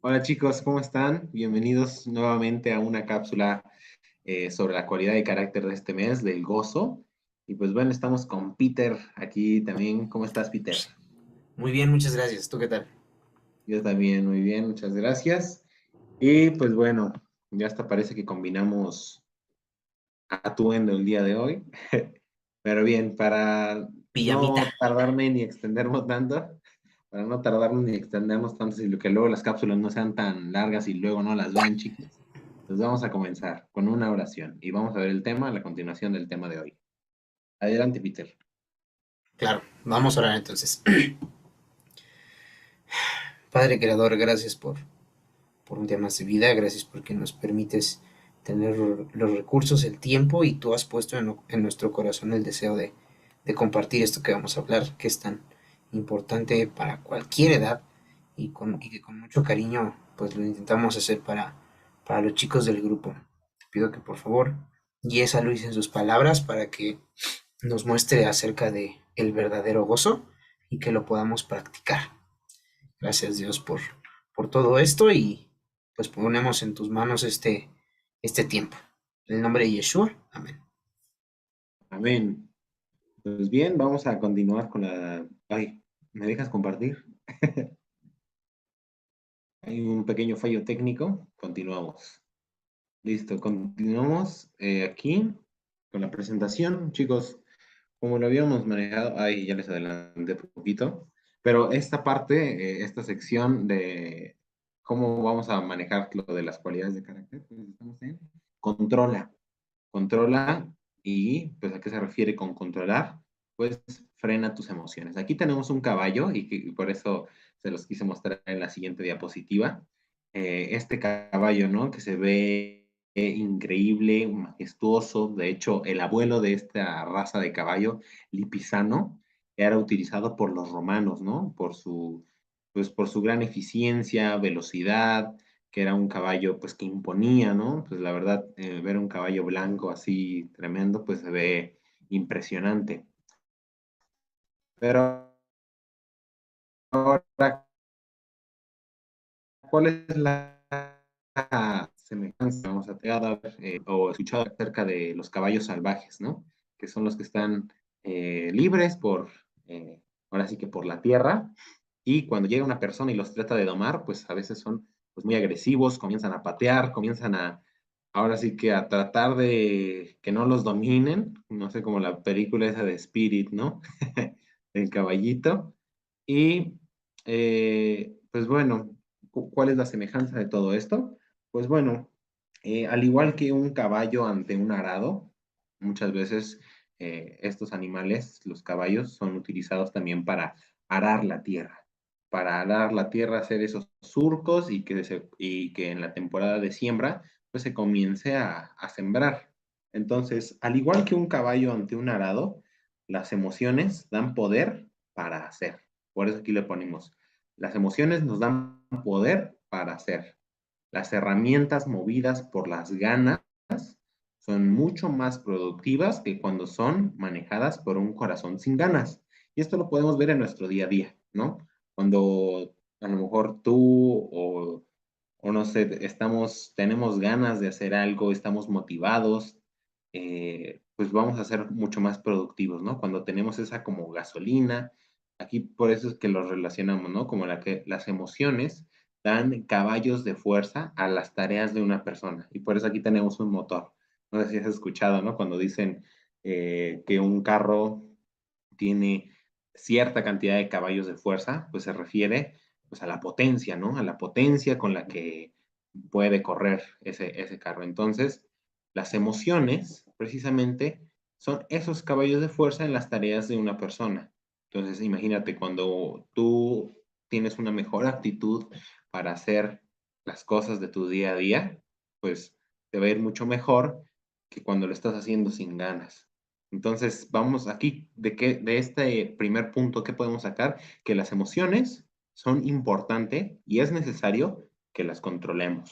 Hola chicos, ¿cómo están? Bienvenidos nuevamente a una cápsula sobre la cualidad y carácter de este mes, del gozo. Y pues bueno, estamos con Peter aquí también. ¿Cómo estás, Peter? Muy bien, muchas gracias. ¿Tú qué tal? Yo también, muy bien, muchas gracias. Y pues bueno, ya hasta parece que combinamos atuendo el día de hoy. Pero bien, para Pijamita. no tardarme ni extendernos tanto, para no tardarnos ni extendernos tanto, y que luego las cápsulas no sean tan largas y luego no las vean, chicos, pues vamos a comenzar con una oración y vamos a ver el tema, la continuación del tema de hoy. Adelante, Peter. Claro, vamos a orar entonces. Padre Creador, gracias por un día más de vida, gracias porque nos permites tener los recursos, el tiempo y tú has puesto en nuestro corazón el deseo de compartir esto que vamos a hablar, que es tan importante para cualquier edad y que con mucho cariño pues lo intentamos hacer para los chicos del grupo. Te pido que por favor guíes a Luis en sus palabras para que nos muestre acerca de el verdadero gozo y que lo podamos practicar. Gracias Dios por todo esto y pues ponemos en tus manos este tiempo. En el nombre de Yeshua, amén. Amén. Pues bien, vamos a continuar con la... Ay, ¿me dejas compartir? Hay un pequeño fallo técnico. Continuamos. Listo, continuamos aquí con la presentación, chicos. Como lo habíamos manejado, ahí ya les adelanté un poquito, pero esta parte, esta sección de cómo vamos a manejar lo de las cualidades de carácter, pues estamos en controla, controla y pues a qué se refiere con controlar, pues frena tus emociones. Aquí tenemos un caballo y por eso se los quise mostrar en la siguiente diapositiva. Este caballo, ¿no? Que se ve increíble, majestuoso. De hecho, el abuelo de esta raza de caballo, Lipisano, era utilizado por los romanos, ¿no? Pues, por su gran eficiencia, velocidad, que era un caballo, pues, que imponía, ¿no? Pues, la verdad, ver un caballo blanco así tremendo, pues, se ve impresionante. Pero ahora, ¿cuál es la semejanza? Vamos a ver o escuchado acerca de los caballos salvajes, ¿no? Que son los que están libres ahora sí que por la tierra, y cuando llega una persona y los trata de domar, pues a veces son pues, muy agresivos, comienzan a patear, ahora sí que a tratar de que no los dominen, no sé, como la película esa de Spirit, ¿no? El caballito. Y pues bueno, ¿cuál es la semejanza de todo esto? Pues bueno, al igual que un caballo ante un arado, muchas veces estos animales, los caballos, son utilizados también para arar la tierra, hacer esos surcos y que en la temporada de siembra, pues se comience a sembrar. Entonces, al igual que un caballo ante un arado, las emociones dan poder para hacer. Por eso aquí le ponemos, las emociones nos dan poder para hacer. Las herramientas movidas por las ganas son mucho más productivas que cuando son manejadas por un corazón sin ganas. Y esto lo podemos ver en nuestro día a día, ¿no? Cuando a lo mejor tú o no sé, tenemos ganas de hacer algo, estamos motivados, pues vamos a ser mucho más productivos, ¿no? Cuando tenemos esa como gasolina, aquí por eso es que los relacionamos, ¿no? Como las emociones dan caballos de fuerza a las tareas de una persona. Y por eso aquí tenemos un motor. No sé si has escuchado, ¿no? Cuando dicen que un carro tiene cierta cantidad de caballos de fuerza, pues se refiere pues, a la potencia, ¿no? A la potencia con la que puede correr ese carro. Entonces, las emociones, precisamente, son esos caballos de fuerza en las tareas de una persona. Entonces, imagínate cuando tú tienes una mejor actitud para hacer las cosas de tu día a día, pues te va a ir mucho mejor que cuando lo estás haciendo sin ganas. Entonces, vamos aquí, de este primer punto, ¿qué podemos sacar? Que las emociones son importantes y es necesario que las controlemos.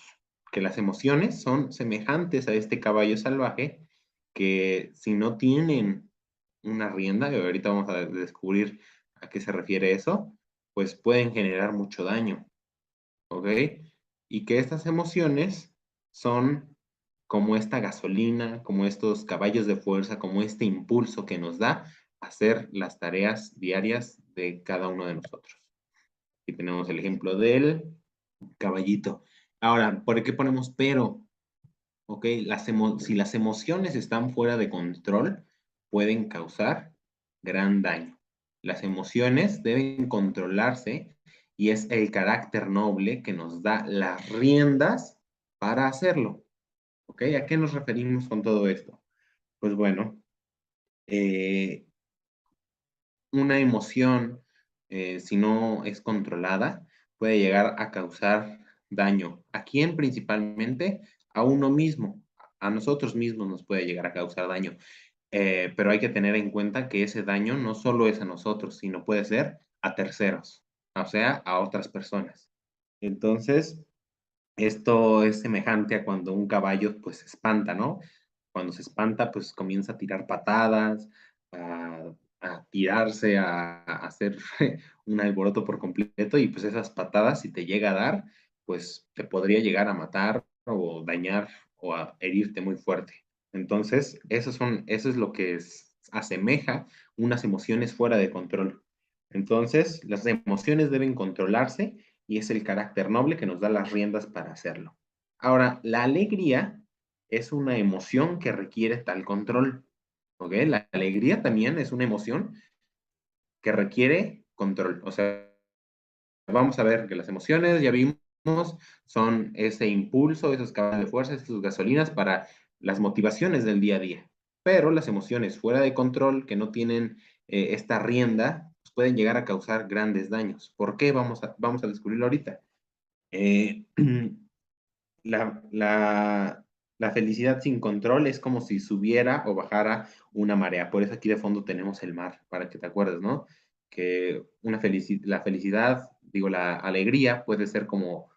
Que las emociones son semejantes a este caballo salvaje que si no tienen una rienda, y ahorita vamos a descubrir a qué se refiere eso, pues pueden generar mucho daño, ¿ok? y que estas emociones son como esta gasolina, como estos caballos de fuerza, como este impulso que nos da a hacer las tareas diarias de cada uno de nosotros. Aquí tenemos el ejemplo del caballito. Ahora, ¿por qué ponemos pero? ¿Ok? Si las emociones están fuera de control, pueden causar gran daño. Las emociones deben controlarse y es el carácter noble que nos da las riendas para hacerlo. ¿Ok? ¿A qué nos referimos con todo esto? Pues bueno, eh, una emoción, si no es controlada, puede llegar a causar daño. ¿A quién principalmente? A uno mismo. A nosotros mismos nos puede llegar a causar daño. Pero hay que tener en cuenta que ese daño no solo es a nosotros, sino puede ser a terceros, o sea, a otras personas. Entonces, esto es semejante a cuando un caballo pues se espanta, ¿no? Cuando se espanta pues comienza a tirar patadas, a tirarse, a hacer un alboroto por completo y pues esas patadas si te llega a dar pues te podría llegar a matar o dañar o a herirte muy fuerte. Entonces, eso es lo que asemeja unas emociones fuera de control. Entonces, las emociones deben controlarse y es el carácter noble que nos da las riendas para hacerlo. Ahora, la alegría es una emoción que requiere tal control. ¿Ok? La alegría también es una emoción que requiere control. O sea, vamos a ver que las emociones, ya vimos, son ese impulso, esos caballos de fuerza, esas gasolinas para las motivaciones del día a día. Pero las emociones fuera de control, que no tienen esta rienda, pues pueden llegar a causar grandes daños. ¿Por qué? Vamos a descubrirlo ahorita. Eh, la, la, la felicidad sin control es como si subiera o bajara una marea. Por eso aquí de fondo tenemos el mar, para que te acuerdes, ¿no? Que la felicidad, digo, la alegría puede ser como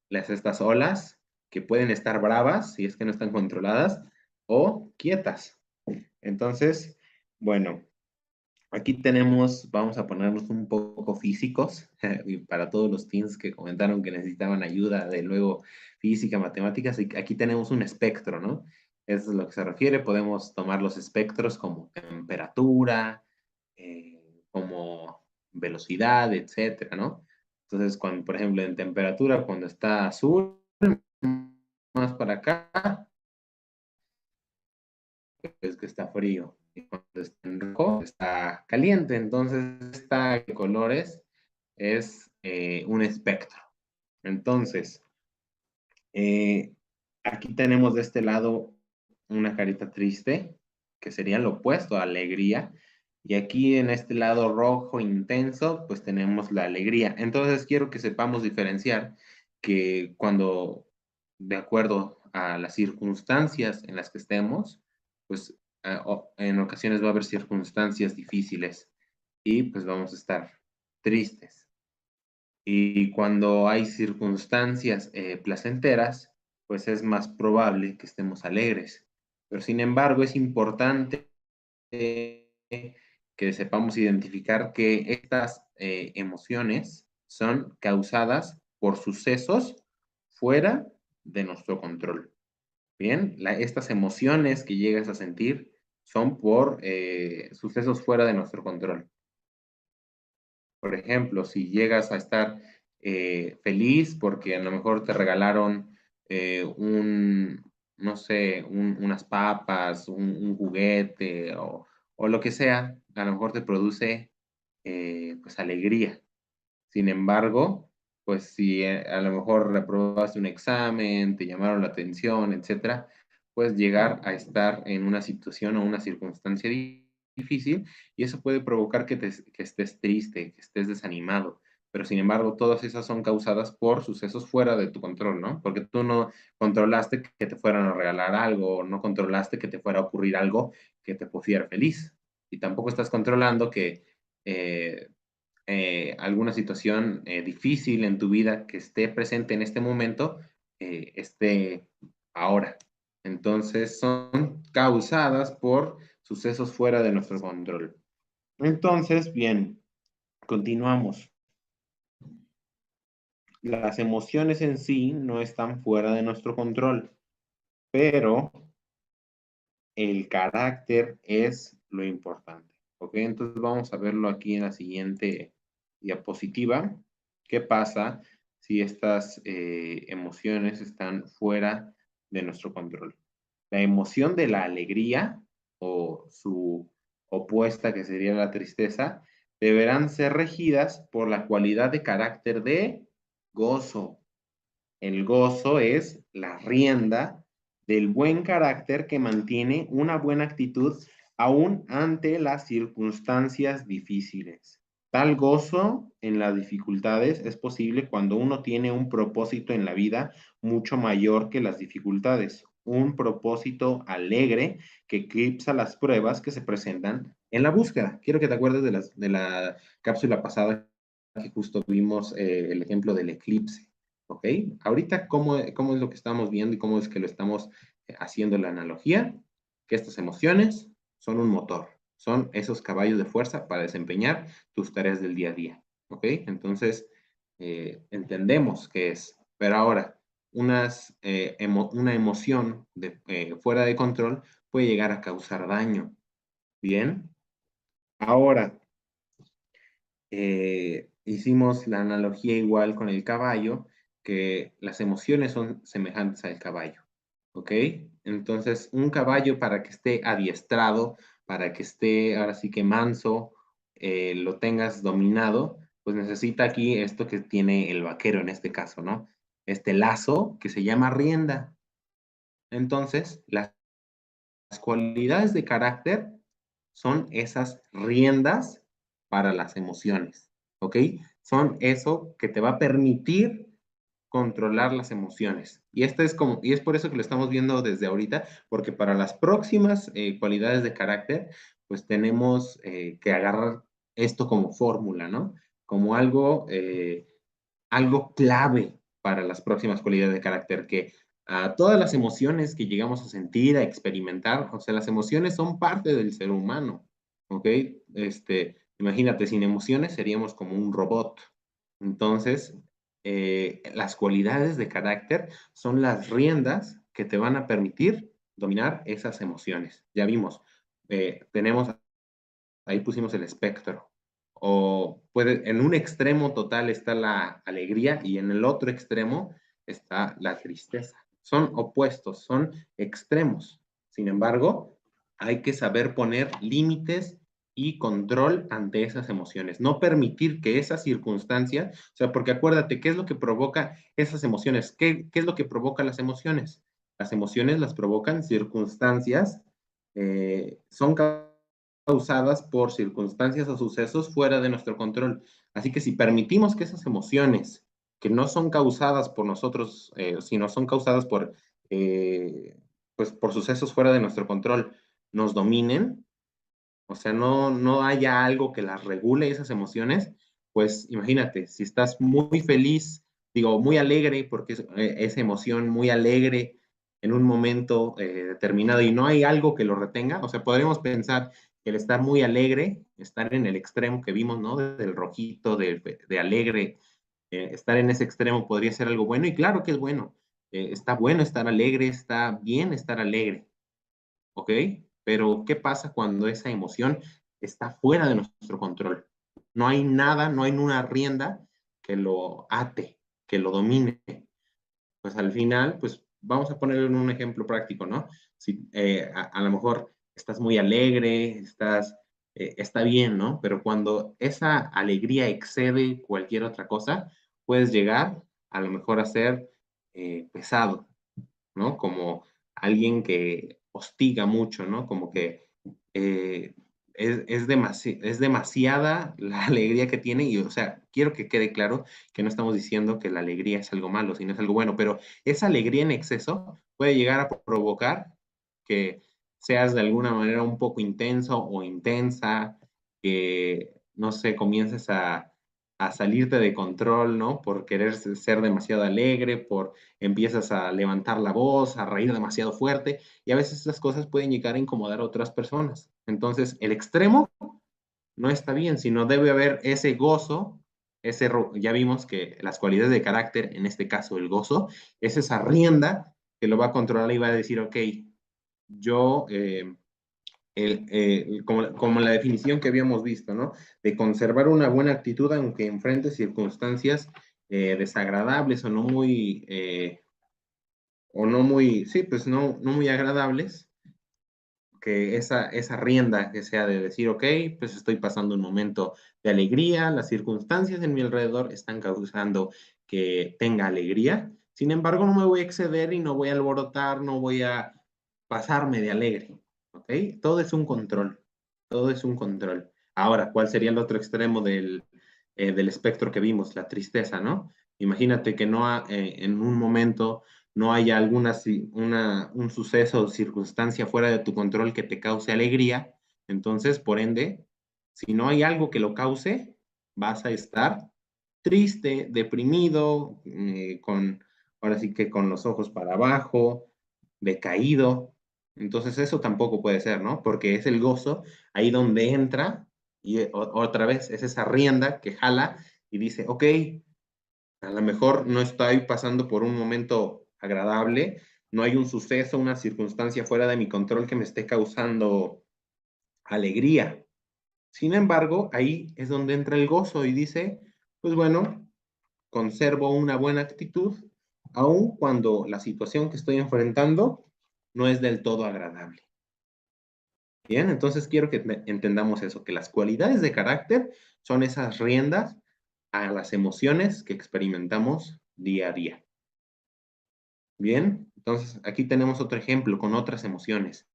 estas olas que pueden estar bravas si es que no están controladas o quietas. Entonces, bueno, aquí tenemos, vamos a ponernos un poco físicos, y para todos los teens que comentaron que necesitaban ayuda de luego física, matemáticas, y aquí tenemos un espectro, ¿no? Eso es lo que se refiere, podemos tomar los espectros como temperatura, como velocidad, etcétera, ¿no? Entonces, cuando, por ejemplo, en temperatura, cuando está azul, más para acá, es que está frío. Y cuando está en rojo, está caliente. Entonces, esta de colores es un espectro. Entonces, eh, aquí tenemos de este lado una carita triste, que sería lo opuesto a alegría. Y aquí en este lado rojo intenso, pues tenemos la alegría. Entonces, quiero que sepamos diferenciar que cuando, de acuerdo a las circunstancias en las que estemos, pues en ocasiones va a haber circunstancias difíciles y pues vamos a estar tristes. Y cuando hay circunstancias placenteras, pues es más probable que estemos alegres. Pero sin embargo, es importante que sepamos identificar que estas emociones son causadas por sucesos fuera de nuestro control. Bien, estas emociones que llegas a sentir son por sucesos fuera de nuestro control. Por ejemplo, si llegas a estar feliz porque a lo mejor te regalaron no sé, unas papas, un juguete o lo que sea, a lo mejor te produce pues alegría. Sin embargo, pues si a lo mejor reprobaste un examen, te llamaron la atención, etcétera, puedes llegar a estar en una situación o una circunstancia difícil y eso puede provocar que estés triste, que estés desanimado. Pero sin embargo, todas esas son causadas por sucesos fuera de tu control, ¿no? Porque tú no controlaste que te fueran a regalar algo, no controlaste que te fuera a ocurrir algo que te pusiera feliz. Y tampoco estás controlando que eh, alguna situación difícil en tu vida que esté presente en este momento, esté ahora. Entonces son causadas por sucesos fuera de nuestro control. Entonces, bien, continuamos. las emociones en sí no están fuera de nuestro control, pero el carácter es lo importante. ¿Ok? Entonces vamos a verlo aquí en la siguiente diapositiva. ¿Qué pasa si estas emociones están fuera de nuestro control? La emoción de la alegría o su opuesta, que sería la tristeza, deberán ser regidas por la cualidad de carácter de gozo. El gozo es la rienda del buen carácter que mantiene una buena actitud aún ante las circunstancias difíciles. Tal gozo en las dificultades es posible cuando uno tiene un propósito en la vida mucho mayor que las dificultades, un propósito alegre que eclipsa las pruebas que se presentan en la búsqueda. Quiero que te acuerdes de la cápsula pasada que justo vimos el ejemplo del eclipse. ¿Ok? Ahorita, ¿cómo es lo que estamos viendo y cómo es que lo estamos haciendo la analogía? Que estas emociones son un motor, son esos caballos de fuerza para desempeñar tus tareas del día a día. ¿Ok? Entonces, entendemos qué es. Pero ahora, una emoción fuera de control puede llegar a causar daño. Bien. Ahora, hicimos la analogía igual con el caballo, que las emociones son semejantes al caballo, ¿ok? Entonces, un caballo para que esté adiestrado, para que esté ahora sí que manso, lo tengas dominado, pues necesita aquí esto que tiene el vaquero en este caso, ¿no? Este lazo que se llama rienda. Entonces, las cualidades de carácter son esas riendas para las emociones, ¿ok? Son eso que te va a permitir controlar las emociones. Y es por eso que lo estamos viendo desde ahorita, porque para las próximas cualidades de carácter, pues tenemos que agarrar esto como fórmula, ¿no? Como algo clave para las próximas cualidades de carácter, que a todas las emociones que llegamos a sentir, a experimentar, o sea, las emociones son parte del ser humano, ¿ok? Imagínate, sin emociones seríamos como un robot. Entonces, las cualidades de carácter son las riendas que te van a permitir dominar esas emociones. Ya vimos, tenemos ahí pusimos el espectro. O puede, en un extremo total está la alegría y en el otro extremo está la tristeza. Son opuestos, son extremos. Sin embargo, hay que saber poner límites y control ante esas emociones. No permitir que esas circunstancias, o sea, porque acuérdate, ¿qué es lo que provoca esas emociones? ¿Qué es lo que provoca las emociones? Las emociones las provocan circunstancias, son causadas por circunstancias o sucesos fuera de nuestro control. Así que si permitimos que esas emociones que no son causadas por nosotros, sino son causadas pues por sucesos fuera de nuestro control, nos dominen, o sea, no haya algo que las regule esas emociones, pues imagínate, si estás muy feliz, digo, muy alegre, porque es esa emoción muy alegre en un momento determinado y no hay algo que lo retenga, o sea, podríamos pensar que el estar muy alegre, estar en el extremo que vimos, ¿no? Del rojito, de alegre, estar en ese extremo podría ser algo bueno y claro que es bueno. Está bueno estar alegre, está bien estar alegre, ¿ok? Pero ¿qué pasa cuando esa emoción está fuera de nuestro control? No hay nada, no hay una rienda que lo ate, que lo domine. Pues al final, pues vamos a ponerlo en un ejemplo práctico, ¿no? Si a lo mejor estás muy alegre, está bien, ¿no? Pero cuando esa alegría excede cualquier otra cosa, puedes llegar a lo mejor a ser pesado, ¿no? Como alguien que hostiga mucho, ¿no? Como que eh, es demasiada la alegría que tiene y, o sea, quiero que quede claro que no estamos diciendo que la alegría es algo malo, sino es algo bueno, pero esa alegría en exceso puede llegar a provocar que seas de alguna manera un poco intenso o intensa, que, no sé, comiences a salirte de control, ¿no? Por querer ser demasiado alegre, empiezas a levantar la voz, a reír demasiado fuerte, y a veces esas cosas pueden llegar a incomodar a otras personas. Entonces, el extremo no está bien, sino debe haber ese gozo ya vimos que las cualidades de carácter, en este caso el gozo, es esa rienda que lo va a controlar y va a decir, ok, yo, como la definición que habíamos visto, ¿no? De conservar una buena actitud aunque enfrente circunstancias desagradables o no muy, sí, pues no muy agradables, que esa rienda que sea de decir, ok, pues estoy pasando un momento de alegría, las circunstancias en mi alrededor están causando que tenga alegría, sin embargo, no me voy a exceder y no voy a alborotar, no voy a pasarme de alegre, ok, todo es un control, todo es un control. Ahora, ¿cuál sería el otro extremo del espectro que vimos? La tristeza, ¿no? Imagínate que en un momento no haya un suceso o circunstancia fuera de tu control que te cause alegría, entonces, por ende, si no hay algo que lo cause, vas a estar triste, deprimido, ahora sí que con los ojos para abajo, decaído. Entonces, eso tampoco puede ser, ¿no? Porque es el gozo ahí donde entra y otra vez es esa rienda que jala y dice, ok, a lo mejor no estoy pasando por un momento agradable, no hay un suceso, una circunstancia fuera de mi control que me esté causando alegría. Sin embargo, ahí es donde entra el gozo y dice, pues bueno, conservo una buena actitud, aun cuando la situación que estoy enfrentando no es del todo agradable. Bien, entonces quiero que entendamos eso, que las cualidades de carácter son esas riendas a las emociones que experimentamos día a día. Bien, entonces aquí tenemos otro ejemplo con otras emociones.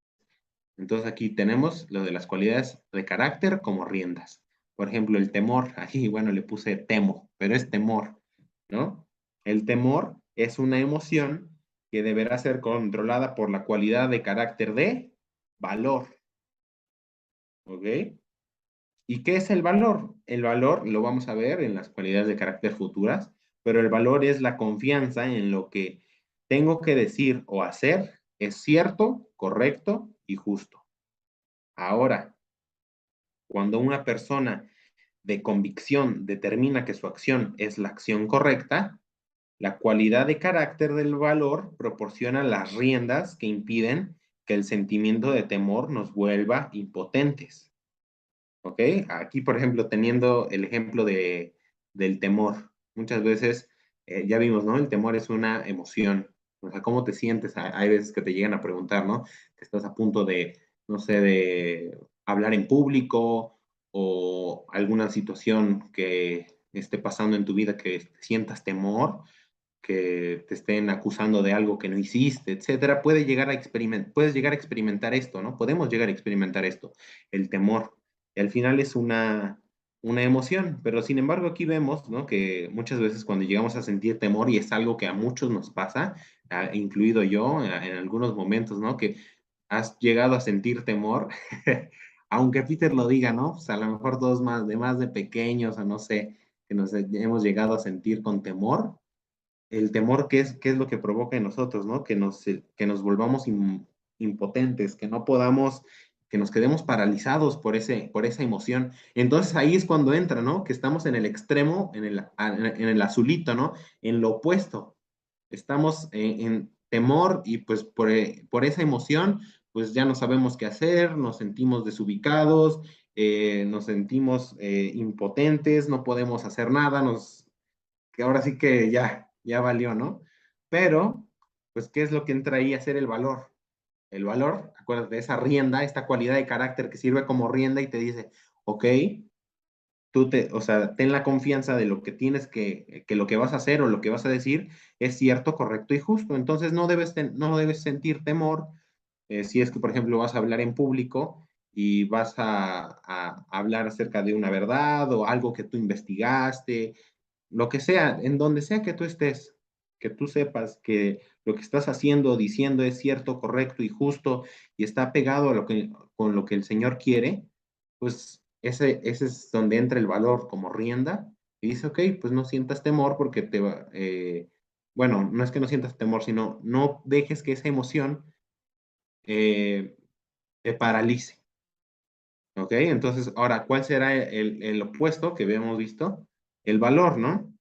Entonces aquí tenemos lo de las cualidades de carácter como riendas. Por ejemplo, el temor, aquí, bueno, le puse temo, pero es temor, ¿no? El temor es una emoción que deberá ser controlada por la cualidad de carácter de valor, ¿ok? ¿Y qué es el valor? El valor lo vamos a ver en las cualidades de carácter futuras, pero el valor es la confianza en lo que tengo que decir o hacer es cierto, correcto y justo. Ahora, cuando una persona de convicción determina que su acción es la acción correcta, la cualidad de carácter del valor proporciona las riendas que impiden que el sentimiento de temor nos vuelva impotentes. ¿Ok? Aquí, por ejemplo, teniendo el ejemplo del temor, muchas veces ya vimos, ¿no? El temor es una emoción. O sea, ¿cómo te sientes? Hay veces que te llegan a preguntar, ¿no? Que estás a punto de, no sé, de hablar en público o alguna situación que esté pasando en tu vida que sientas temor, que te estén acusando de algo que no hiciste, etcétera. Puedes llegar a experimentar esto, ¿no? Podemos llegar a experimentar esto, el temor. Y al final es una emoción, pero sin embargo aquí vemos, ¿no? Que muchas veces cuando llegamos a sentir temor, y es algo que a muchos nos pasa, incluido yo, en algunos momentos, ¿no? Que has llegado a sentir temor, aunque Peter lo diga, ¿no? Pues a lo mejor todos más de pequeños, o no sé, que nos hemos llegado a sentir con temor. El temor, qué es lo que provoca en nosotros, ¿no? Que nos volvamos impotentes, que no podamos, que nos quedemos paralizados por esa emoción. Entonces ahí es cuando entra, ¿no? Que estamos en el extremo, en el azulito, ¿no? En lo opuesto. Estamos en temor y pues por esa emoción, pues ya no sabemos qué hacer, nos sentimos desubicados, nos sentimos impotentes, no podemos hacer nada, que ahora sí que ya valió, ¿no? Pero, pues, ¿qué es lo que entra ahí a ser el valor? El valor, acuérdate de esa rienda, esta cualidad de carácter que sirve como rienda y te dice, ok, o sea, ten la confianza de lo que que lo que vas a hacer o lo que vas a decir es cierto, correcto y justo. Entonces no debes sentir temor si es que, por ejemplo, vas a hablar en público y vas a hablar acerca de una verdad o algo que tú investigaste, lo que sea, en donde sea que tú estés, que tú sepas que lo que estás haciendo o diciendo es cierto, correcto y justo y está pegado a con lo que el Señor quiere, pues ese es donde entra el valor como rienda y dice, ok, pues no sientas temor porque bueno, no es que no sientas temor, sino no dejes que esa emoción eh, te paralice. ¿Ok? Entonces, ahora, ¿cuál será el opuesto que habíamos visto? el valor, ¿no?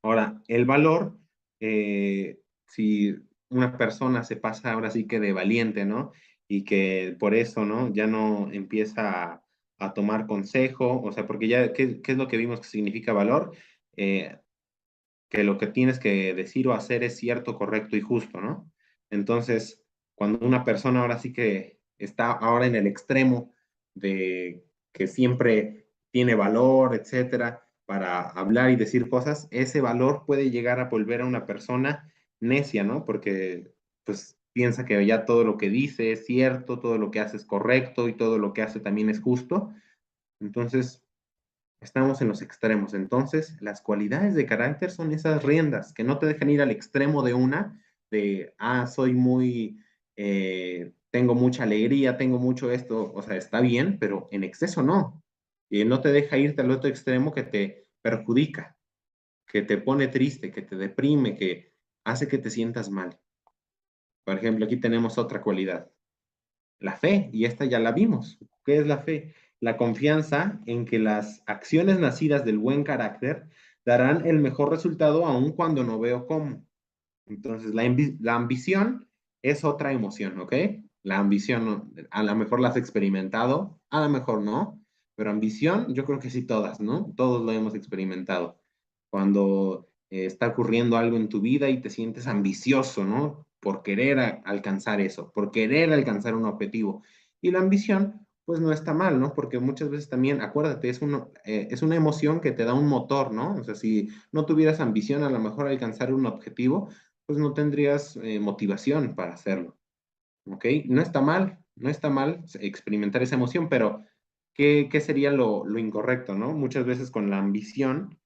Ahora, el valor, si una persona se pasa ahora sí que de valiente, ¿no? Y que por eso, ¿no? Ya no empieza a tomar consejo, o sea, porque ya, ¿qué es lo que vimos que significa valor? Eh, que lo que tienes que decir o hacer es cierto, correcto y justo, ¿no? Entonces, cuando una persona ahora sí que está ahora en el extremo de que siempre tiene valor, etcétera, para hablar y decir cosas, ese valor puede llegar a volver a una persona necia, ¿no? Porque pues piensa que ya todo lo que dice es cierto, todo lo que hace es correcto y todo lo que hace también es justo. Entonces, estamos en los extremos. Entonces, las cualidades de carácter son esas riendas que no te dejan ir al extremo de una, de, soy muy, tengo mucha alegría, tengo mucho esto, o sea, está bien, pero en exceso no. Y no te deja irte al otro extremo que te perjudica, que te pone triste, que te deprime, que hace que te sientas mal. Por ejemplo, aquí tenemos otra cualidad, la fe, y esta ya la vimos. ¿Qué es la fe? La confianza en que las acciones nacidas del buen carácter darán el mejor resultado aun cuando no veo cómo. Entonces, la ambición es otra emoción, ¿ok? La ambición, a lo mejor la has experimentado, a lo mejor no, pero ambición, yo creo que sí todas, ¿no? Todos lo hemos experimentado. Cuando está ocurriendo algo en tu vida y te sientes ambicioso, ¿no? Por querer alcanzar eso, por querer alcanzar un objetivo. Y la ambición, pues no está mal, ¿no? Porque muchas veces también, acuérdate, es una emoción que te da un motor, ¿no? O sea, si no tuvieras ambición a lo mejor alcanzar un objetivo, pues no tendrías motivación para hacerlo, ¿ok? No está mal, no está mal experimentar esa emoción, pero ¿qué sería lo incorrecto, no? Muchas veces con la ambición,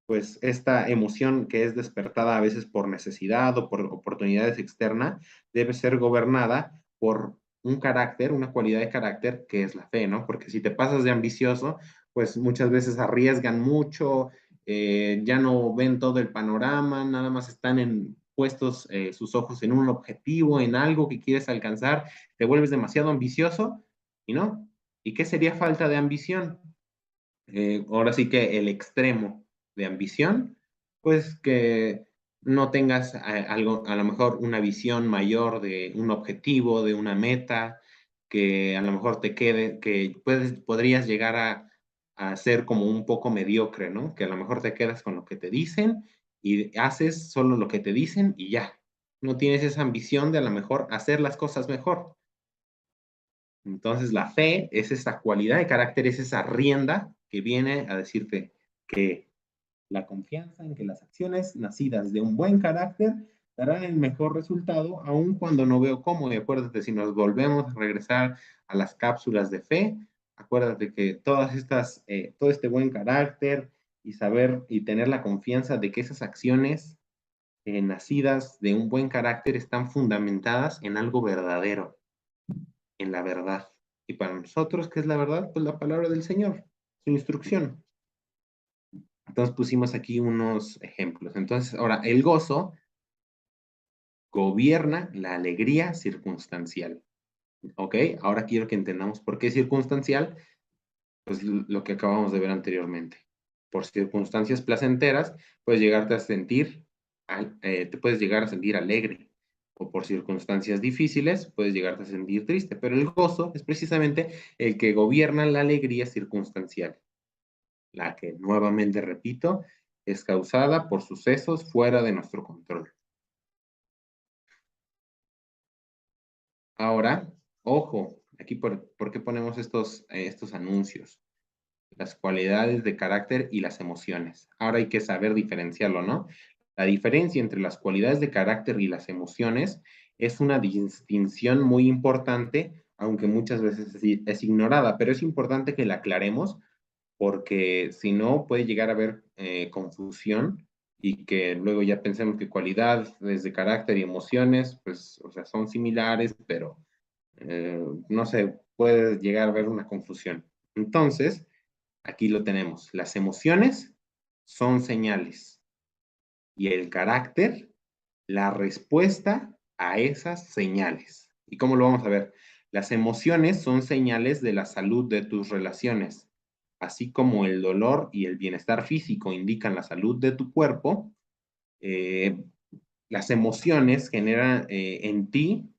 pues esta emoción que es despertada a veces por necesidad o por oportunidades externas, debe ser gobernada por un carácter, una cualidad de carácter que es la fe, ¿no? Porque si te pasas de ambicioso, pues muchas veces arriesgan mucho, ya no ven todo el panorama, nada más están puestos sus ojos en un objetivo, en algo que quieres alcanzar, te vuelves demasiado ambicioso y no. ¿Y qué sería falta de ambición? Ahora sí que el extremo de ambición, pues que no tengas algo, a lo mejor una visión mayor de un objetivo, de una meta, que a lo mejor te quede, que podrías llegar a ser como un poco mediocre, ¿no? Que a lo mejor te quedas con lo que te dicen y haces solo lo que te dicen y ya. No tienes esa ambición de a lo mejor hacer las cosas mejor. Entonces, la fe es esa cualidad de carácter, es esa rienda que viene a decirte que la confianza en que las acciones nacidas de un buen carácter darán el mejor resultado, aun cuando no veo cómo. Y acuérdate, si nos volvemos a regresar a las cápsulas de fe, acuérdate que todo este buen carácter y saber y tener la confianza de que esas acciones nacidas de un buen carácter están fundamentadas en algo verdadero, en la verdad. Y para nosotros, ¿qué es la verdad? Pues la palabra del Señor, su instrucción. Entonces pusimos aquí unos ejemplos. Entonces, ahora, el gozo gobierna la alegría circunstancial. ¿Ok? Ahora quiero que entendamos por qué circunstancial, pues lo que acabamos de ver anteriormente. Por circunstancias placenteras, puedes llegarte a sentir, te puedes llegar a sentir alegre. O por circunstancias difíciles, puedes llegarte a sentir triste. Pero el gozo es precisamente el que gobierna la alegría circunstancial, la que, nuevamente repito, es causada por sucesos fuera de nuestro control. Ahora, ojo, aquí por qué ponemos estos anuncios, las cualidades de carácter y las emociones. Ahora hay que saber diferenciarlo, ¿no? La diferencia entre las cualidades de carácter y las emociones es una distinción muy importante, aunque muchas veces es ignorada, pero es importante que la aclaremos porque si no puede llegar a haber confusión y que luego ya pensemos que cualidades de carácter y emociones, pues, o sea, son similares, pero no sé, puede llegar a haber una confusión. Entonces, aquí lo tenemos. Las emociones son señales y el carácter, la respuesta a esas señales. ¿Y cómo lo vamos a ver? Las emociones son señales de la salud de tus relaciones. así como el dolor y el bienestar físico indican la salud de tu cuerpo, eh, las emociones generan en ti,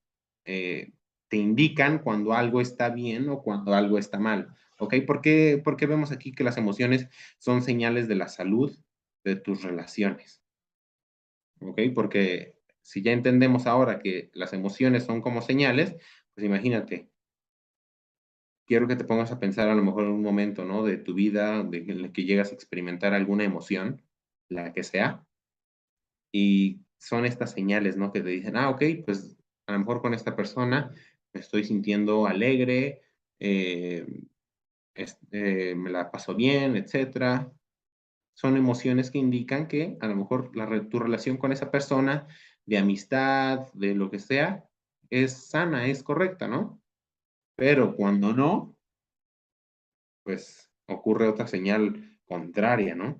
eh, te indican cuando algo está bien o cuando algo está mal. ¿Ok? Por qué vemos aquí que las emociones son señales de la salud de tus relaciones? ¿Ok? Porque si ya entendemos ahora que las emociones son como señales, pues imagínate, quiero que te pongas a pensar a lo mejor en un momento, ¿no? De tu vida, en el que llegas a experimentar alguna emoción, la que sea, y son estas señales, ¿no? Que te dicen, ah, ok, pues a lo mejor con esta persona me estoy sintiendo alegre, eh, me la paso bien, etcétera. Son emociones que indican que a lo mejor tu relación con esa persona, de amistad, de lo que sea, es sana, es correcta, ¿no? Pero cuando no, pues ocurre otra señal contraria, ¿no?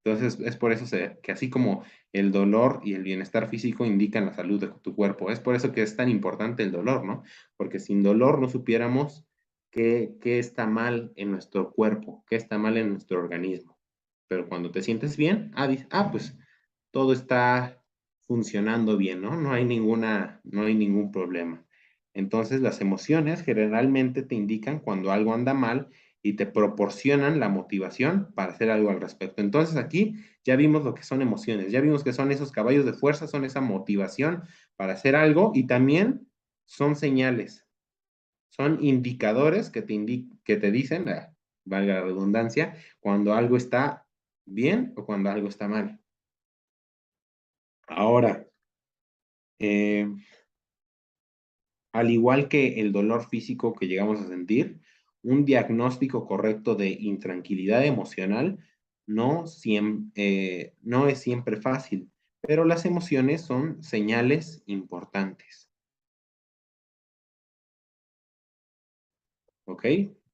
Entonces, es por eso que así como el dolor y el bienestar físico indican la salud de tu cuerpo, es por eso que es tan importante el dolor, ¿no? Porque sin dolor no supiéramos qué está mal en nuestro cuerpo, qué está mal en nuestro organismo. Pero cuando te sientes bien, dices, pues todo está funcionando bien, ¿no? No hay ningún problema. Entonces, las emociones generalmente te indican cuando algo anda mal y te proporcionan la motivación para hacer algo al respecto. Entonces, aquí ya vimos lo que son emociones, ya vimos que son esos caballos de fuerza, son esa motivación para hacer algo y también son señales, son indicadores que te dicen, valga la redundancia, cuando algo está bien o cuando algo está mal. Ahora, eh, al igual que el dolor físico que llegamos a sentir, un diagnóstico correcto de intranquilidad emocional no es siempre fácil, pero las emociones son señales importantes. ¿Ok?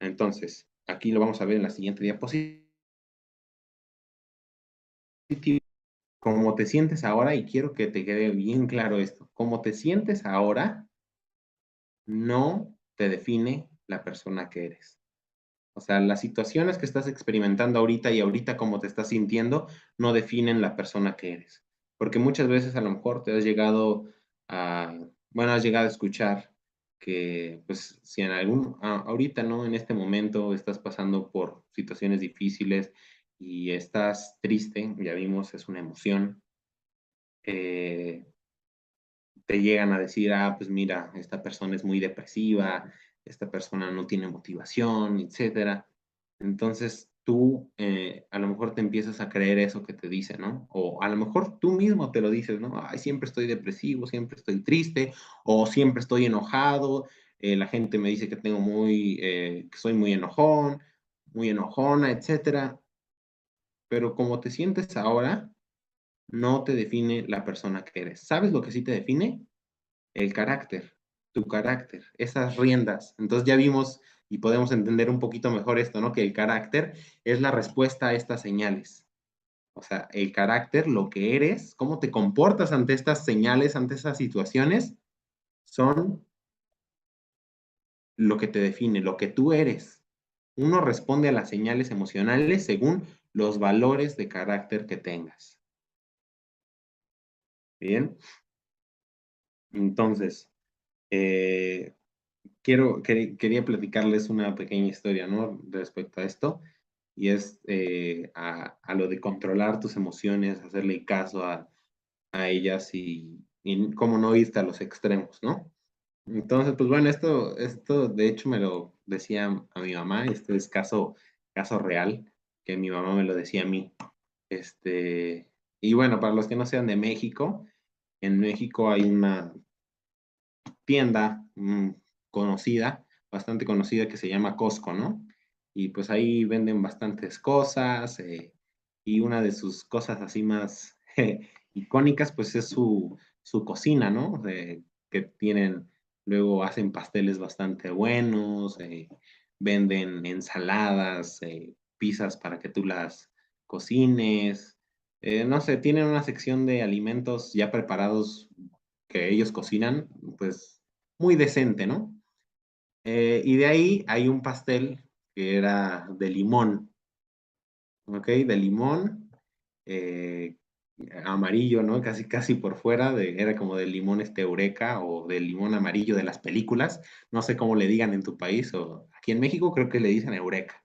Entonces, aquí lo vamos a ver en la siguiente diapositiva. Cómo te sientes ahora, y quiero que te quede bien claro esto, cómo te sientes ahora no te define la persona que eres. O sea, las situaciones que estás experimentando ahorita y ahorita cómo te estás sintiendo no definen la persona que eres. Porque muchas veces a lo mejor te has llegado has llegado a escuchar que, pues, si en ahorita, ¿no? En este momento estás pasando por situaciones difíciles y estás triste, ya vimos, es una emoción, eh, te llegan a decir, pues mira, esta persona es muy depresiva, esta persona no tiene motivación, etcétera. Entonces tú a lo mejor te empiezas a creer eso que te dice, ¿no? O a lo mejor tú mismo te lo dices, ¿no? Ay, siempre estoy depresivo, siempre estoy triste, o siempre estoy enojado, la gente me dice que que soy muy enojón, muy enojona, etcétera. Pero como te sientes ahora, no te define la persona que eres. ¿Sabes lo que sí te define? El carácter, tu carácter, esas riendas. Entonces ya vimos y podemos entender un poquito mejor esto, ¿no? Que el carácter es la respuesta a estas señales. O sea, el carácter, lo que eres, cómo te comportas ante estas señales, ante esas situaciones, son lo que te define, lo que tú eres. Uno responde a las señales emocionales según los valores de carácter que tengas. Bien, entonces, eh, quería platicarles una pequeña historia, ¿no? Respecto a esto, y es a lo de controlar tus emociones, hacerle caso a ellas y cómo no irte a los extremos, ¿no? Entonces, pues bueno, esto de hecho me lo decía a mi mamá, este es caso real, que mi mamá me lo decía a mí. Y bueno, para los que no sean de México, en México hay una tienda conocida, bastante conocida, que se llama Costco, ¿no? Y pues ahí venden bastantes cosas y una de sus cosas así más icónicas pues es su cocina, ¿no? Que tienen, luego hacen pasteles bastante buenos, venden ensaladas, pizzas para que tú las cocines. No sé, tienen una sección de alimentos ya preparados que ellos cocinan, pues muy decente, ¿no? Y de ahí hay un pastel que era de limón, ¿ok? De limón, eh, amarillo, ¿no? Casi, casi por fuera, era como del limón este Eureka o del limón amarillo de las películas. No sé cómo le digan en tu país o aquí en México creo que le dicen Eureka.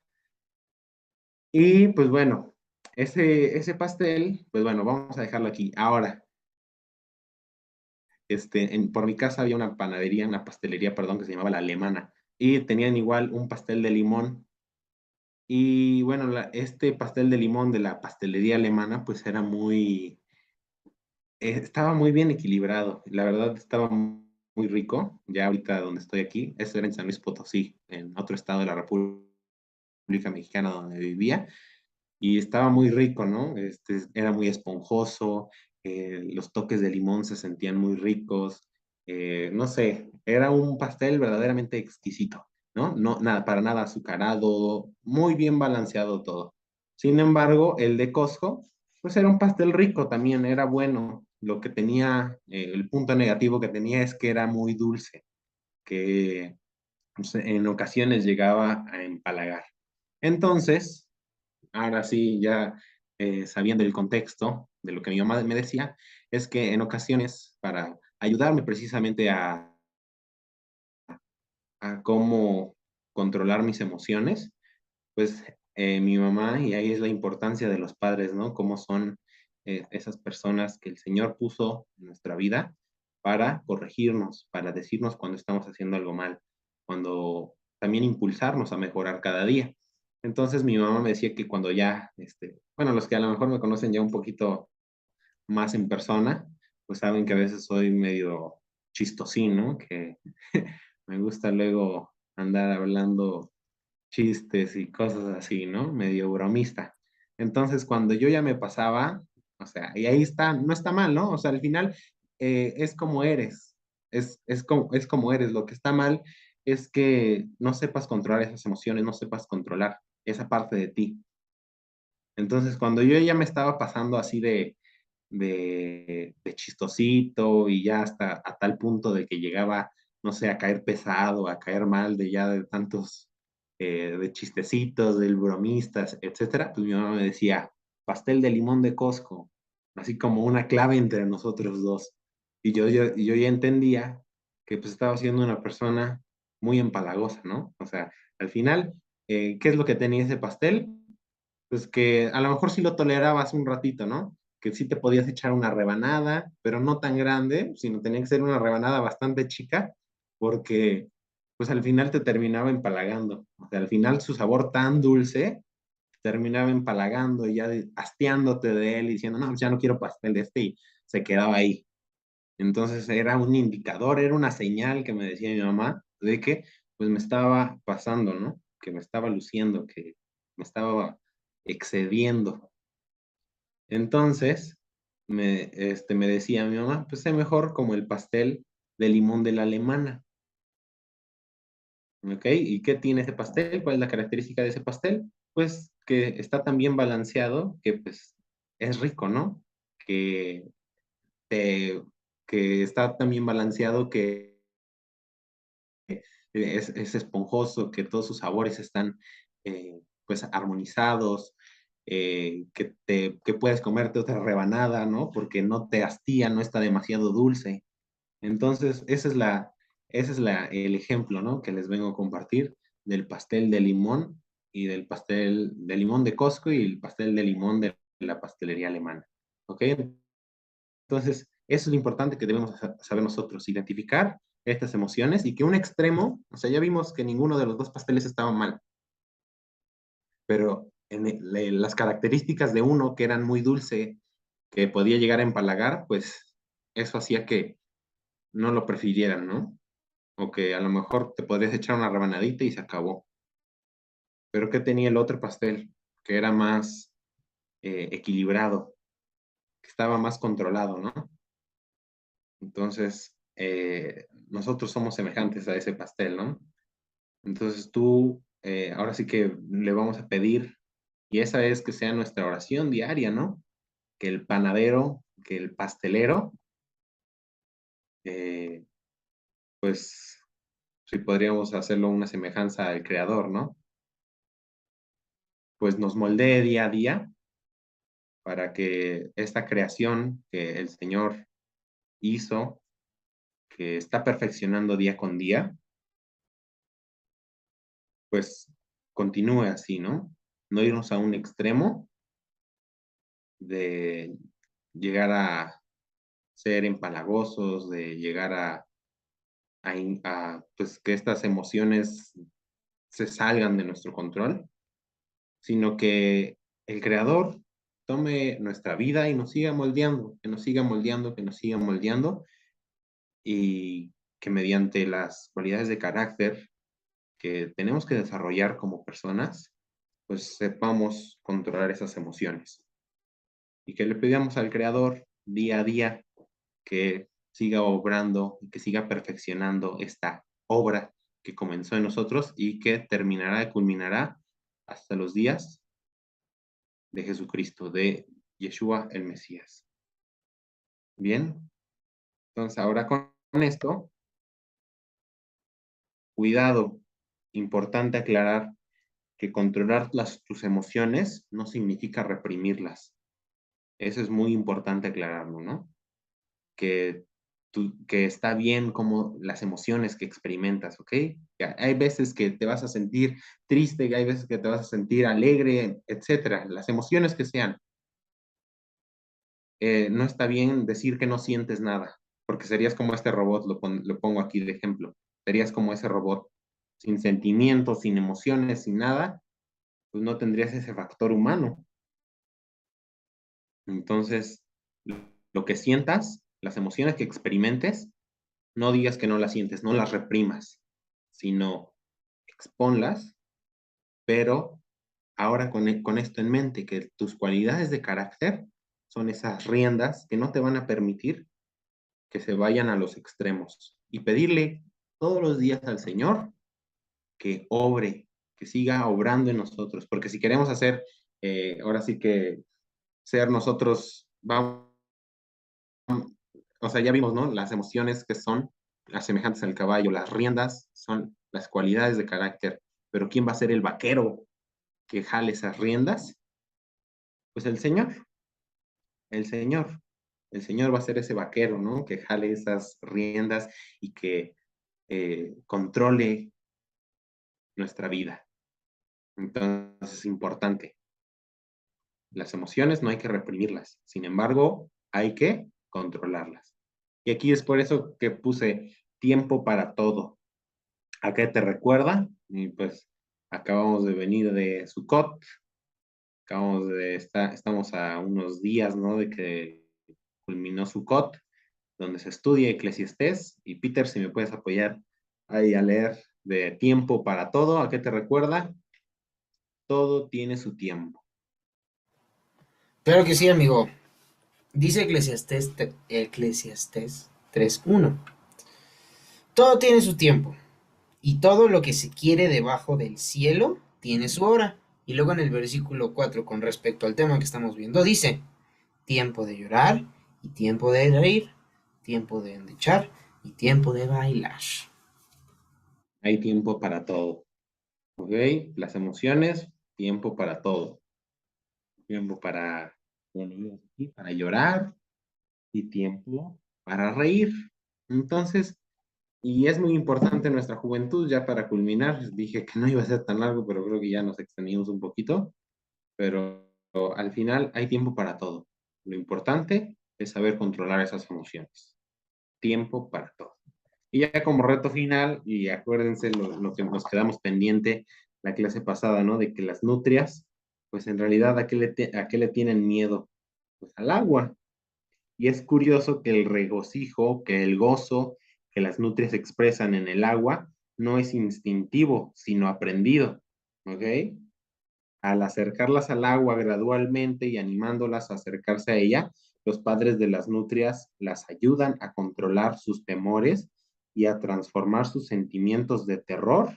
Y pues bueno, ese pastel, pues bueno, vamos a dejarlo aquí. Ahora, por mi casa había una panadería, una pastelería, perdón, que se llamaba La Alemana. Y tenían igual un pastel de limón. Y bueno, este pastel de limón de la pastelería alemana, pues era estaba muy bien equilibrado. La verdad, estaba muy rico. Ya ahorita donde estoy aquí, eso era en San Luis Potosí, en otro estado de la República Mexicana donde vivía. Y estaba muy rico, ¿no? Era muy esponjoso, los toques de limón se sentían muy ricos, no sé, era un pastel verdaderamente exquisito, ¿no? No, nada, para nada azucarado, muy bien balanceado todo. Sin embargo, el de Costco, pues era un pastel rico también, era bueno. Lo que tenía, el punto negativo que tenía es que era muy dulce, que pues, en ocasiones llegaba a empalagar. Entonces, ahora sí, ya sabiendo el contexto de lo que mi mamá me decía, es que en ocasiones, para ayudarme precisamente a cómo controlar mis emociones, pues mi mamá, y ahí es la importancia de los padres, ¿no? Cómo son esas personas que el Señor puso en nuestra vida para corregirnos, para decirnos cuando estamos haciendo algo mal, cuando también impulsarnos a mejorar cada día. Entonces mi mamá me decía que cuando ya, bueno, los que a lo mejor me conocen ya un poquito más en persona, pues saben que a veces soy medio chistosín, ¿no? Que me gusta luego andar hablando chistes y cosas así, ¿no? Medio bromista. Entonces, cuando yo ya me pasaba, o sea, y ahí está, no está mal, ¿no? O sea, al final es como eres, es como eres. Lo que está mal es que no sepas controlar esas emociones, no sepas controlar esa parte de ti. Entonces, cuando yo ya me estaba pasando así de chistosito y ya hasta a tal punto de que llegaba, no sé, a caer pesado, a caer mal de ya de tantos, de chistecitos, del bromistas, etcétera, pues mi mamá me decía, pastel de limón de Costco, así como una clave entre nosotros dos. Y yo ya entendía que pues estaba siendo una persona muy empalagosa, ¿no? O sea, al final, ¿qué es lo que tenía ese pastel? Pues que a lo mejor sí lo tolerabas un ratito, ¿no? Que sí te podías echar una rebanada, pero no tan grande, sino tenía que ser una rebanada bastante chica, porque pues al final te terminaba empalagando. O sea, al final su sabor tan dulce terminaba empalagando y ya hastiándote de él y diciendo, no, pues ya no quiero pastel de este y se quedaba ahí. Entonces era un indicador, era una señal que me decía mi mamá de que pues me estaba pasando, ¿no? Que me estaba luciendo, que me estaba excediendo. Entonces me decía mi mamá, pues es mejor como el pastel de limón de la alemana, ¿ok? ¿Y qué tiene ese pastel? ¿Cuál es la característica de ese pastel? Pues que está tan bien balanceado que pues es rico, ¿no? Que, te, que está tan bien balanceado que es esponjoso, que todos sus sabores están pues armonizados, que puedes comerte otra rebanada, ¿no? Porque no te hastía, no está demasiado dulce. Entonces, el ejemplo, ¿no? Que les vengo a compartir del pastel de limón y del pastel de limón de Costco y el pastel de limón de la pastelería alemana. ¿Ok? Entonces, eso es lo importante que debemos saber nosotros, identificar estas emociones y que un extremo, o sea, ya vimos que ninguno de los dos pasteles estaba mal, pero las características de uno que eran muy dulce, que podía llegar a empalagar, pues eso hacía que no lo prefirieran, ¿no? O que a lo mejor te podrías echar una rebanadita y se acabó. Pero ¿qué tenía el otro pastel? Que era más equilibrado, que estaba más controlado, ¿no? Entonces, nosotros somos semejantes a ese pastel, ¿no? Entonces tú, ahora sí que le vamos a pedir, y esa es que sea nuestra oración diaria, ¿no? Que el panadero, que el pastelero, eh, pues sí podríamos hacerlo una semejanza al creador, ¿no? pues nos moldee día a día para que esta creación que el Señor hizo, que está perfeccionando día con día, pues continúe así, ¿no? No irnos a un extremo de llegar a ser empalagosos, de llegar pues que estas emociones se salgan de nuestro control, sino que el Creador tome nuestra vida y nos siga moldeando, que nos siga moldeando, que nos siga moldeando, y que mediante las cualidades de carácter que tenemos que desarrollar como personas, pues sepamos controlar esas emociones y que le pidamos al Creador día a día que siga obrando y que siga perfeccionando esta obra que comenzó en nosotros y que terminará y culminará hasta los días de Jesucristo, de Yeshua el Mesías. Bien, entonces ahora con esto, cuidado, importante aclarar que controlar tus emociones no significa reprimirlas. Eso es muy importante aclararlo, ¿no? Que, que está bien como las emociones que experimentas, ¿ok? Que hay veces que te vas a sentir triste, hay veces que te vas a sentir alegre, etcétera. Las emociones que sean. No está bien decir que no sientes nada, porque serías como este robot, lo pongo aquí de ejemplo. Serías como ese robot, sin sentimientos, sin emociones, sin nada, pues no tendrías ese factor humano. Entonces, lo que sientas, las emociones que experimentes, no digas que no las sientes, no las reprimas, sino exponlas, pero ahora con esto en mente, que tus cualidades de carácter son esas riendas que no te van a permitir que se vayan a los extremos y pedirle todos los días al Señor que obre, que siga obrando en nosotros, porque si queremos hacer, ahora sí que ser nosotros, vamos, o sea, ya vimos, ¿no? Las emociones que son las semejantes al caballo, las riendas son las cualidades de carácter, pero ¿quién va a ser el vaquero que jale esas riendas? Pues el Señor, el Señor. El Señor va a ser ese vaquero, ¿no? Que jale esas riendas y que controle nuestra vida. Entonces es importante. Las emociones no hay que reprimirlas, sin embargo, hay que controlarlas. Y aquí es por eso que puse tiempo para todo. ¿A qué te recuerda? Y pues acabamos de venir de Sukkot, estamos a unos días, ¿no? De que culminó Sukkot, donde se estudia Eclesiastés. Y Peter, si me puedes apoyar ahí a leer de tiempo para todo, ¿a qué te recuerda? Todo tiene su tiempo. Claro que sí, amigo. Dice Eclesiastés 3:1. Todo tiene su tiempo, y todo lo que se quiere debajo del cielo tiene su hora. Y luego en el versículo 4, con respecto al tema que estamos viendo, dice, tiempo de llorar y tiempo de reír, tiempo de endechar y tiempo de bailar. Hay tiempo para todo. ¿Ok? Las emociones, tiempo para todo. Tiempo para, bueno, aquí, para llorar y tiempo para reír. Entonces, y es muy importante nuestra juventud, ya para culminar, dije que no iba a ser tan largo, pero creo que ya nos extendimos un poquito, pero al final hay tiempo para todo. Lo importante es saber controlar esas emociones. Tiempo para todo. Y ya como reto final, y acuérdense lo que nos quedamos pendiente la clase pasada, ¿no? De que las nutrias, pues en realidad, a qué le tienen miedo? Pues al agua. Y es curioso que el regocijo, que el gozo que las nutrias expresan en el agua no es instintivo, sino aprendido, ¿ok? Al acercarlas al agua gradualmente y animándolas a acercarse a ella, los padres de las nutrias las ayudan a controlar sus temores y a transformar sus sentimientos de terror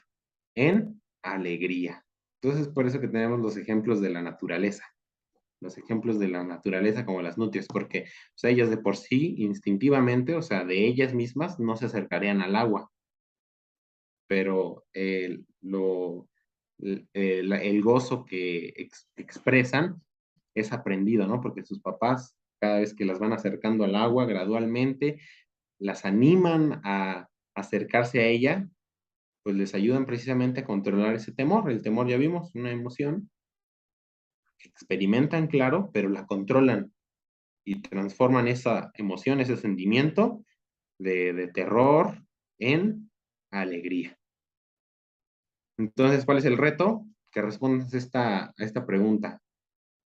en alegría. Entonces, por eso que tenemos los ejemplos de la naturaleza, los ejemplos de la naturaleza como las nutrias, porque o sea, ellas de por sí, instintivamente, o sea, de ellas mismas, no se acercarían al agua, pero el gozo que expresan es aprendido, ¿no? Porque sus papás, cada vez que las van acercando al agua gradualmente, las animan a acercarse a ella, pues les ayudan precisamente a controlar ese temor. El temor, ya vimos, una emoción que experimentan, claro, pero la controlan y transforman esa emoción, ese sentimiento de terror en alegría. Entonces, ¿cuál es el reto? Que respondas a esta pregunta.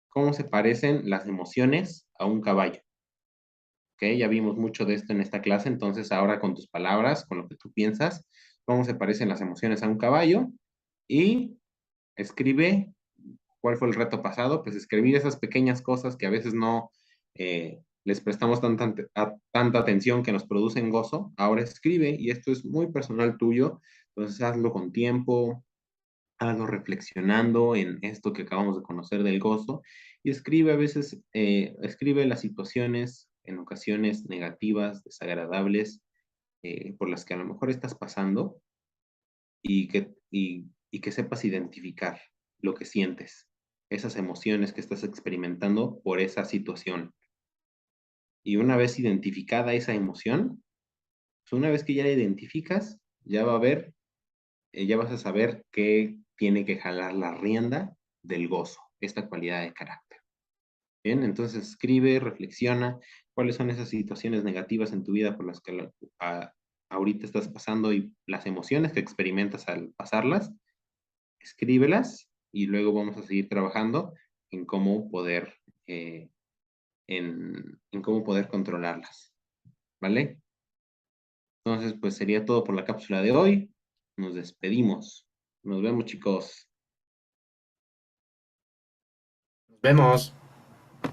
¿Cómo se parecen las emociones a un caballo? ¿Ok? Ya vimos mucho de esto en esta clase, entonces ahora con tus palabras, con lo que tú piensas, ¿cómo se parecen las emociones a un caballo? Y escribe cuál fue el reto pasado, pues escribir esas pequeñas cosas que a veces no les prestamos tanta atención que nos producen gozo. Ahora escribe, y esto es muy personal tuyo, entonces hazlo con tiempo, hazlo reflexionando en esto que acabamos de conocer del gozo y escribe a veces, escribe las situaciones en ocasiones negativas, desagradables, por las que a lo mejor estás pasando y que sepas identificar lo que sientes, esas emociones que estás experimentando por esa situación. Y una vez identificada esa emoción, pues una vez que ya la identificas, ya va a haber ya vas a saber que tiene que jalar la rienda del gozo, esta cualidad de carácter. Bien, entonces escribe, reflexiona cuáles son esas situaciones negativas en tu vida por las que ahorita estás pasando y las emociones que experimentas al pasarlas, escríbelas y luego vamos a seguir trabajando en cómo poder, eh, en cómo poder controlarlas, ¿vale? Entonces, pues sería todo por la cápsula de hoy. Nos despedimos. Nos vemos, chicos. Nos vemos.